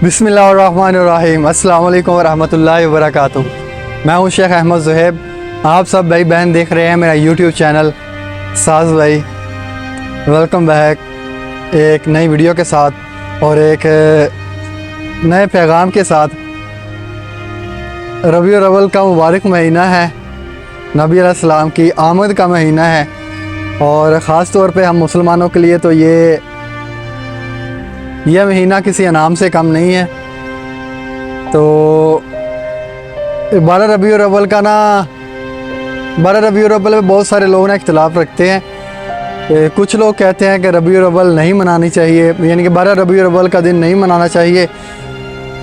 बिस्मिल्लाहिर्रहमानिर्रहीम। अस्सलाम वालेकुम वरहमतुल्लाहि वबरकातुहू। मैं हूँ शेख अहमद ज़ुहैब। आप सब भाई बहन देख रहे हैं मेरा यूट्यूब चैनल साज भाई। वेलकम बैक एक नई वीडियो के साथ और एक नए पैगाम के साथ। रबीउल अव्वल का मुबारक महीना है, नबी अलैहिस्सलाम की आमद का महीना है और ख़ास तौर पे हम मुसलमानों के लिए तो यह महीना किसी इनाम से कम नहीं है। तो 12 रबीउल अव्वल का 12 रबीउल अव्वल में बहुत सारे लोग इख्तिलाफ़ रखते हैं। कुछ लोग कहते हैं कि रबीउल अव्वल नहीं मनानी चाहिए, यानी कि 12 रबीउल अव्वल का दिन नहीं मनाना चाहिए।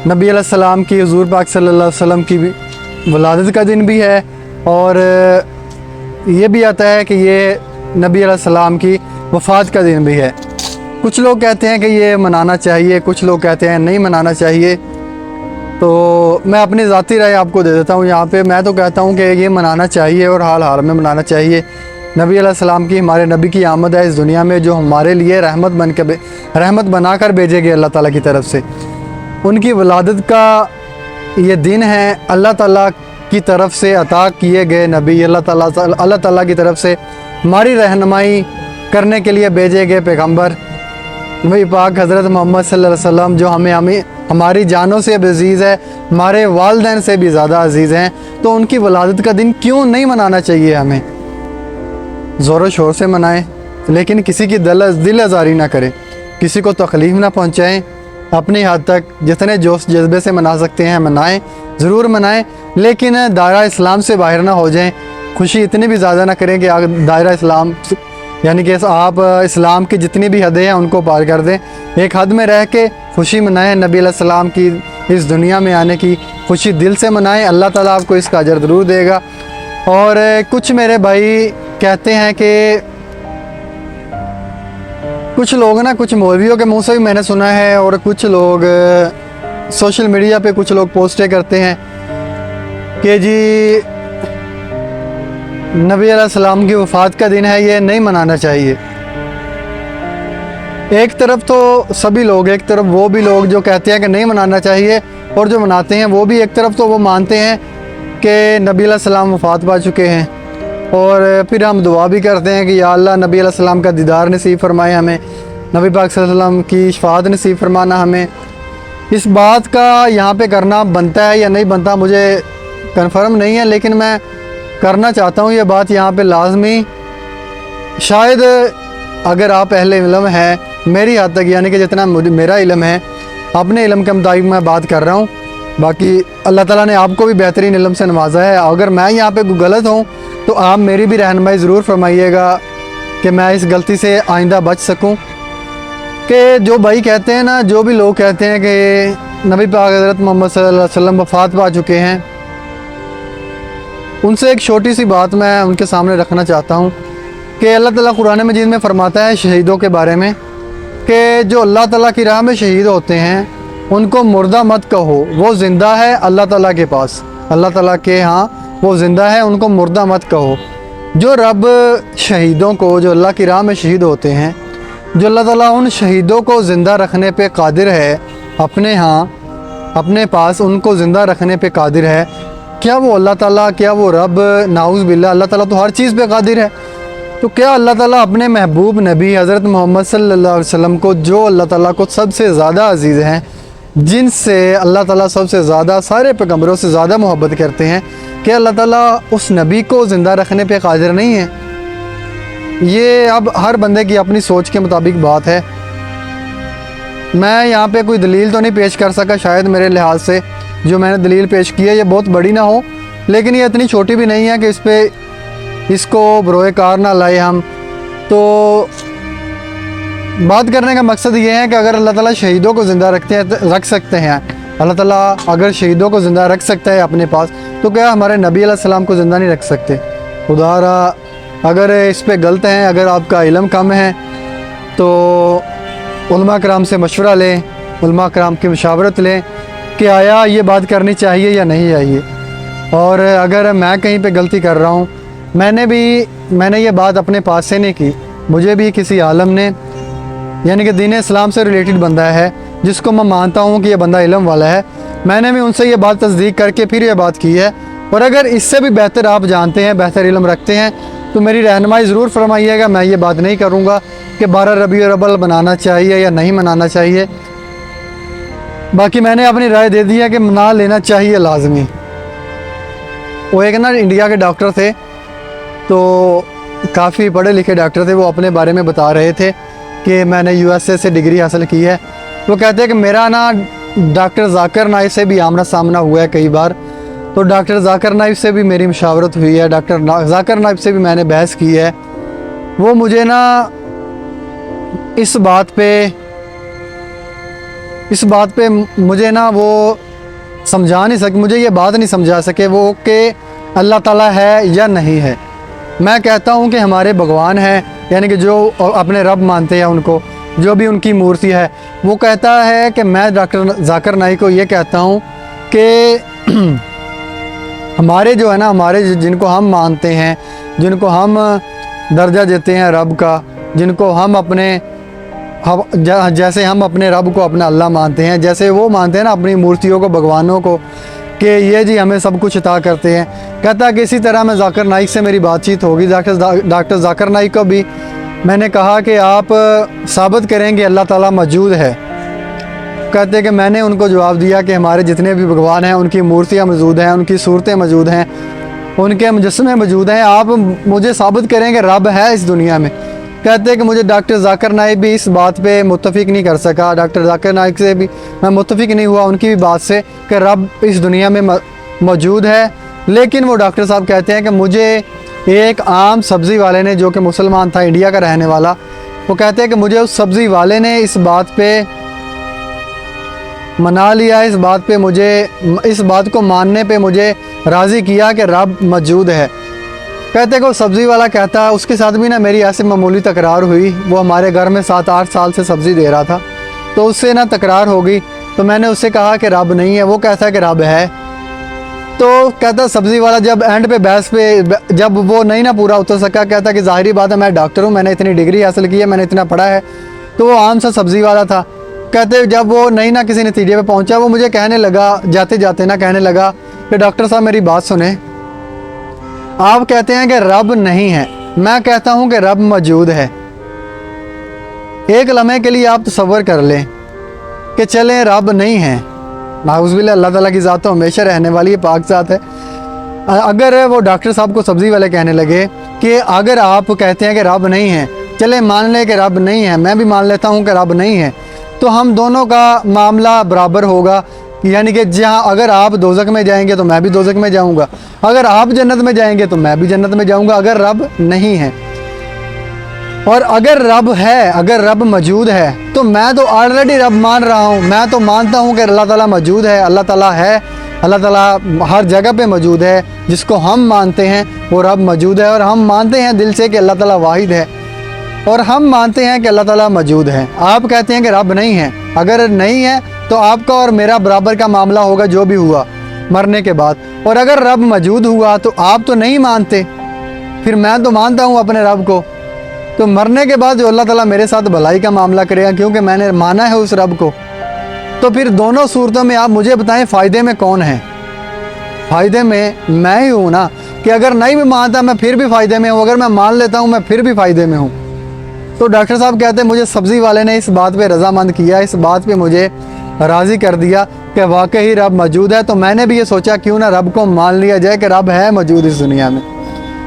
नबी अलैहिस्सलाम की हुज़ूर पाक सल्लल्लाहु अलैहि वसल्लम की वलादत का दिन भी है और ये भी आता है कि ये नबी अलैहिस्सलाम की वफ़ात का दिन भी है। कुछ लोग कहते हैं कि ये मनाना चाहिए, कुछ लोग कहते हैं नहीं मनाना चाहिए। तो मैं अपनी ज़ाती राय आपको दे देता हूँ यहाँ पे। मैं तो कहता हूँ कि ये मनाना चाहिए और हाल हाल में मनाना चाहिए। नबी अलैहिस्सलाम की, हमारे नबी की आमद है इस दुनिया में, जो हमारे लिए रहमत बनाकर भेजे गए अल्लाह ताला की तरफ से। उनकी वलादत का ये दिन है, अल्लाह ताला की तरफ से अता किए गए नबी, अल्लाह ताला की तरफ से हमारी रहनुमाई करने के लिए भेजे गए पैगम्बर नबी पाक हज़रत मोहम्मद सल्लल्लाहु अलैहि वसल्लम, जो हमें हमारी जानों से भी अज़ीज़ है, हमारे वालिदैन से भी ज़्यादा अज़ीज़ हैं। तो उनकी वलादत का दिन क्यों नहीं मनाना चाहिए? हमें ज़ोर शोर से मनाएं, लेकिन किसी की दिल आज़ारी ना करें, किसी को तकलीफ़ ना पहुँचाएँ। अपनी हद तक जितने जोश जज्बे से मना सकते हैं मनाएं, ज़रूर मनाएं, लेकिन दायरा इस्लाम से बाहर ना हो जाएं। खुशी इतनी भी ज़्यादा ना करें कि दायरा इस्लाम, यानी कि आप इस्लाम की जितनी भी हदें हैं उनको पार कर दें। एक हद में रह के खुशी मनाएं, नबी अलैहिस्सलाम की इस दुनिया में आने की खुशी दिल से मनाएं। अल्लाह ताला आपको इसका अजर ज़रूर देगा। और कुछ मेरे भाई कहते हैं कि कुछ लोग कुछ मौलवियों के मुंह से भी मैंने सुना है, और कुछ लोग सोशल मीडिया पे कुछ लोग पोस्टें करते हैं कि जी नबी अलैहिस्सलाम की वफ़ात का दिन है, ये नहीं मनाना चाहिए। एक तरफ तो सभी लोग, एक तरफ वो भी लोग जो कहते हैं कि नहीं मनाना चाहिए, और जो मनाते हैं वो भी एक तरफ तो वो मानते हैं कि नबी अलैहिस्सलाम वफ़ात पा चुके हैं। और फिर हम दुआ भी करते हैं कि या अल्लाह नबी अलैहिस्सलाम का दीदार नसीब फरमाए हमें, नबी पाक सल्लल्लाहु अलैहि वसल्लम की शफ़ाअत नसीब फरमाना हमें। इस बात का यहाँ पे करना बनता है या नहीं बनता मुझे कन्फर्म नहीं है, लेकिन मैं करना चाहता हूँ ये बात यहाँ पे लाजमी। शायद अगर आप अहले इल्म हैं, मेरी हद तक, यानी कि जितना मेरा इल्म है, अपने इल्म के मुताबिक मैं बात कर रहा हूँ। बाकी अल्लाह ताला ने आपको भी बेहतरीन इल्म से नवाजा है। अगर मैं यहाँ पे गलत हूँ तो आप मेरी भी रहनुमाई ज़रूर फरमाइएगा कि मैं इस गलती से आइंदा बच सकूँ। कि जो भाई कहते हैं ना, जो भी लोग कहते हैं कि नबी पाक हज़रत मोहम्मद सल्लल्लाहु अलैहि वसल्लम वफ़ात पा चुके हैं, उनसे एक छोटी सी बात मैं उनके सामने रखना चाहता हूँ कि अल्लाह ताला कुरान मजीद में फ़रमाता है शहीदों के बारे में कि जो अल्लाह ताला की राह में शहीद होते हैं उनको मुर्दा मत कहो, वो ज़िंदा है अल्लाह ताला के पास, अल्लाह ताला के यहाँ वो ज़िंदा है, उनको मुर्दा मत कहो। जो रब शहीदों को, जो अल्लाह की राह में शहीद होते हैं, जो अल्लाह ताला उन शहीदों को ज़िंदा रखने पे कादिर है, अपने यहाँ अपने पास उनको ज़िंदा रखने पे कादिर है, क्या वो अल्लाह ताला, क्या वो रब, नाउज़ बिल्लाह, अल्लाह ताला तो हर चीज़ पे कादिर है। तो क्या अल्लाह ताला अपने महबूब नबी हज़रत मोहम्मद सल्लल्लाहु अलैहि वसल्लम को, जो अल्लाह ताला को सबसे ज़्यादा अज़ीज़ हैं, जिनसे अल्लाह ताला सबसे ज़्यादा, सारे पैगम्बरों से ज़्यादा मोहब्बत करते हैं, क्या अल्लाह ताला उस नबी को ज़िंदा रखने पे कादिर नहीं है? ये अब हर बंदे की अपनी सोच के मुताबिक बात है। मैं यहाँ पे कोई दलील तो नहीं पेश कर सका, शायद मेरे लिहाज से जो मैंने दलील पेश की है ये बहुत बड़ी ना हो, लेकिन ये इतनी छोटी भी नहीं है कि इसको बरोए कार ना लाए हम। तो बात करने का मकसद ये है कि अगर अल्लाह ताला शहीदों को ज़िंदा रख सकते हैं, अल्लाह ताला अगर शहीदों को ज़िंदा रख सकता है अपने पास, तो क्या हमारे नबी अलैहिस्सलाम को ज़िंदा नहीं रख सकते? खुदारा अगर इस पे गलत हैं, अगर आपका इल्म कम है तो उलमा कराम से मशवरा लें, उलमा कराम की मशावरत लें कि आया ये बात करनी चाहिए या नहीं चाहिए। और अगर मैं कहीं पे गलती कर रहा हूँ, मैंने ये बात अपने पास से नहीं की, मुझे भी किसी आलम ने, यानी कि दीन इस्लाम से रिलेटेड बंदा है, جس کو میں مانتا ہوں کہ یہ بندہ علم والا ہے، میں نے بھی ان سے یہ بات تصدیق کر کے پھر یہ بات کی ہے، اور اگر اس سے بھی بہتر آپ جانتے ہیں، بہتر علم رکھتے ہیں تو میری رہنمائی ضرور فرمائیے گا۔ میں یہ بات نہیں کروں گا کہ 12 ربیع الاول منانا چاہیے یا نہیں منانا چاہیے، باقی میں نے اپنی رائے دے دی ہے کہ منا لینا چاہیے لازمی۔ وہ ایک نا انڈیا کے ڈاکٹر تھے، تو کافی پڑھے لکھے ڈاکٹر تھے، وہ اپنے بارے میں بتا رہے تھے کہ میں نے USA سے ڈگری حاصل کی ہے۔ وہ کہتے ہیں کہ میرا نا ڈاکٹر ذاکر نائک سے بھی آمنا سامنا ہوا ہے کئی بار، تو ڈاکٹر ذاکر نائک سے بھی میری مشاورت ہوئی ہے، ڈاکٹر ذاکر نائک سے بھی میں نے بحث کی ہے۔ وہ مجھے نا اس بات پہ مجھے نا وہ سمجھا نہیں سکے، مجھے یہ بات نہیں سمجھا سکے وہ کہ اللہ تعالیٰ ہے یا نہیں ہے۔ میں کہتا ہوں کہ ہمارے بھگوان ہیں، یعنی کہ جو اپنے رب مانتے ہیں ان کو، جو بھی ان کی مورتی ہے، وہ کہتا ہے کہ میں ڈاکٹر ذاکر نائک کو یہ کہتا ہوں کہ ہمارے جو ہے نا، ہمارے جن کو ہم مانتے ہیں، جن کو ہم درجہ دیتے ہیں رب کا، جن کو ہم اپنے جیسے ہم اپنے رب کو اپنا اللہ مانتے ہیں، جیسے وہ مانتے ہیں نا اپنی مورتیوں کو، بھگوانوں کو، کہ یہ جی ہمیں سب کچھ عطا کرتے ہیں۔ کہتا ہے کہ اسی طرح میں ذاکر نائک سے میری بات چیت ہوگی، ڈاکٹر ذاکر نائک کو بھی میں نے کہا کہ آپ ثابت کریں گے اللہ تعالیٰ موجود ہے۔ کہتے ہیں کہ میں نے ان کو جواب دیا کہ ہمارے جتنے بھی بھگوان ہیں ان کی مورتیاں موجود ہیں، ان کی صورتیں موجود ہیں، ان کے مجسمے موجود ہیں، آپ مجھے ثابت کریں کہ رب ہے اس دنیا میں۔ کہتے ہیں کہ مجھے ڈاکٹر ذاکر نائک بھی اس بات پہ متفق نہیں کر سکا، ڈاکٹر ذاکر نائک سے بھی میں متفق نہیں ہوا ان کی بھی بات سے کہ رب اس دنیا میں موجود ہے۔ لیکن وہ ڈاکٹر صاحب کہتے ہیں کہ مجھے ایک عام سبزی والے نے، جو کہ مسلمان تھا، انڈیا کا رہنے والا، وہ کہتے ہیں کہ مجھے اس سبزی والے نے اس بات پہ منا لیا، اس بات کو ماننے پہ مجھے راضی کیا کہ رب موجود ہے۔ کہتے کہ وہ سبزی والا کہتا ہے، اس کے ساتھ بھی نا میری ایسے معمولی تکرار ہوئی، وہ ہمارے گھر میں 7-8 سال سے سبزی دے رہا تھا، تو اس سے نا تکرار ہو گئی، تو میں نے اس سے کہا کہ رب نہیں ہے، وہ کہتا ہے کہ رب ہے۔ تو کہتا سبزی والا جب اینڈ پہ بحث پہ جب وہ نہیں نا پورا اتر سکا، کہتا کہ ظاہری بات ہے میں ڈاکٹر ہوں، میں نے اتنی ڈگری حاصل کی ہے، میں نے اتنا پڑھا ہے، تو وہ عام سا سبزی والا تھا۔ کہتے جب وہ نہیں نا کسی نتیجے پہ پہنچا، وہ مجھے کہنے لگا، جاتے جاتے نا کہنے لگا کہ ڈاکٹر صاحب میری بات سنیں، آپ کہتے ہیں کہ رب نہیں ہے، میں کہتا ہوں کہ رب موجود ہے۔ ایک لمحے کے لیے آپ تصور کر لیں کہ چلیں رب نہیں ہے، نعوذ باللہ، اللہ تعالیٰ کی ذات تو ہمیشہ رہنے والی ہے، پاک ذات ہے۔ اگر وہ ڈاکٹر صاحب کو سبزی والے کہنے لگے کہ اگر آپ کہتے ہیں کہ رب نہیں ہے، چلیں مان لیں کہ رب نہیں ہے، میں بھی مان لیتا ہوں کہ رب نہیں ہے، تو ہم دونوں کا معاملہ برابر ہوگا، یعنی کہ جہاں اگر آپ دوزخ میں جائیں گے تو میں بھی دوزخ میں جاؤں گا، اگر آپ جنت میں جائیں گے تو میں بھی جنت میں جاؤں گا، اگر رب نہیں ہے۔ اور اگر رب ہے، اگر رب موجود ہے، تو میں تو آلریڈی رب مان رہا ہوں، میں تو مانتا ہوں کہ اللہ تعالیٰ موجود ہے، اللہ تعالیٰ ہے، اللہ تعالیٰ ہر جگہ پہ موجود ہے، جس کو ہم مانتے ہیں وہ رب موجود ہے، اور ہم مانتے ہیں دل سے کہ اللہ تعالیٰ واحد ہے، اور ہم مانتے ہیں کہ اللہ تعالیٰ موجود ہے۔ آپ کہتے ہیں کہ رب نہیں ہے، اگر نہیں ہے تو آپ کا اور میرا برابر کا معاملہ ہوگا جو بھی ہوا مرنے کے بعد، اور اگر رب موجود ہوا تو آپ تو نہیں مانتے، پھر میں تو مانتا ہوں اپنے رب کو، تو مرنے کے بعد جو اللہ تعالیٰ میرے ساتھ بھلائی کا معاملہ کرے گا، کیونکہ میں نے مانا ہے اس رب کو، تو پھر دونوں صورتوں میں آپ مجھے بتائیں فائدے میں کون ہے؟ فائدے میں میں ہی ہوں نا، کہ اگر نہیں بھی مانتا میں پھر بھی فائدے میں ہوں، اگر میں مان لیتا ہوں میں پھر بھی فائدے میں ہوں۔ تو ڈاکٹر صاحب کہتے ہیں مجھے سبزی والے نے اس بات پہ رضامند کیا، اس بات پہ مجھے راضی کر دیا کہ واقعی رب موجود ہے، تو میں نے بھی یہ سوچا کیوں نہ رب کو مان لیا جائے کہ رب ہے موجود اس دنیا میں۔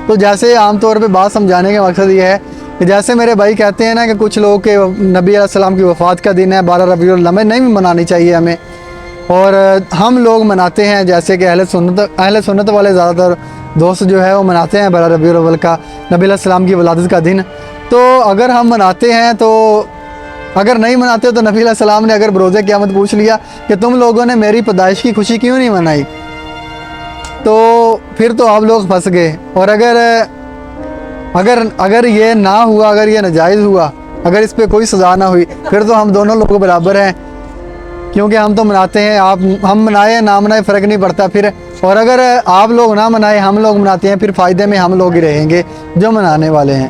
تو جیسے عام طور پہ بات سمجھانے کا مقصد یہ ہے کہ جیسے میرے بھائی کہتے ہیں نا کہ کچھ لوگ کے نبی علیہ السلام کی وفات کا دن ہے 12 ربیع الاول، نہیں منانی چاہیے ہمیں، اور ہم لوگ مناتے ہیں، جیسے کہ اہل سنت والے زیادہ تر دوست جو ہے وہ مناتے ہیں 12 ربیع الاول کا، نبی علیہ السلام کی ولادت کا دن۔ تو اگر ہم مناتے ہیں تو اگر نہیں مناتے تو نبی علیہ السلام نے اگر بروز قیامت پوچھ لیا کہ تم لوگوں نے میری پیدائش کی خوشی کیوں نہیں منائی، تو پھر تو آپ لوگ پھنس گئے۔ اور اگر یہ نہ ہوا، اگر یہ ناجائز ہوا، اگر اس پہ کوئی سزا نہ ہوئی، پھر تو ہم دونوں لوگ برابر ہیں، کیونکہ ہم تو مناتے ہیں، ہم منائے نہ منائے فرق نہیں پڑتا پھر، اور اگر آپ لوگ نہ منائے ہم لوگ مناتے ہیں، پھر فائدے میں ہم لوگ ہی رہیں گے جو منانے والے ہیں۔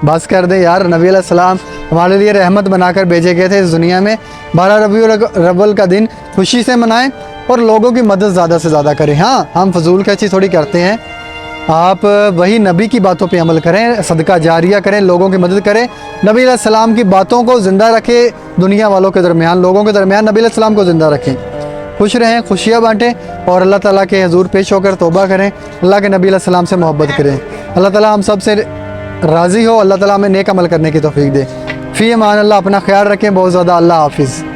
बस कर दे यार, नबी अलैहिस्सलाम हमारे लिए रहमत बनाकर भेजे गए थे इस दुनिया में। 12 रबीउल अव्वल का दिन खुशी से मनाएं और लोगों की मदद ज़्यादा से ज़्यादा करें। हाँ, हम फजूल खर्ची थोड़ी करते हैं, आप वही नबी की बातों पे अमल करें, सदका जारिया करें, लोगों की मदद करें, नबी अलैहिस्सलाम की बातों को ज़िंदा रखें, दुनिया वालों के दरमियान, लोगों के दरमियान नबी अलैहिस्सलाम को ज़िंदा रखें। खुश रहें, खुशियाँ बांटें और अल्लाह ताला के हजूर पेश होकर तौबा करें, अल्लाह के नबी अलैहिस्सलाम से मोहब्बत करें। अल्लाह ताला हम सब से राज़ी हो, अल्लाह ताला हमें नेक अमल करने की तौफीक दे। फ़ी अमान अल्लाह, अपना ख्याल रखें बहुत ज़्यादा। अल्लाह हाफिज़।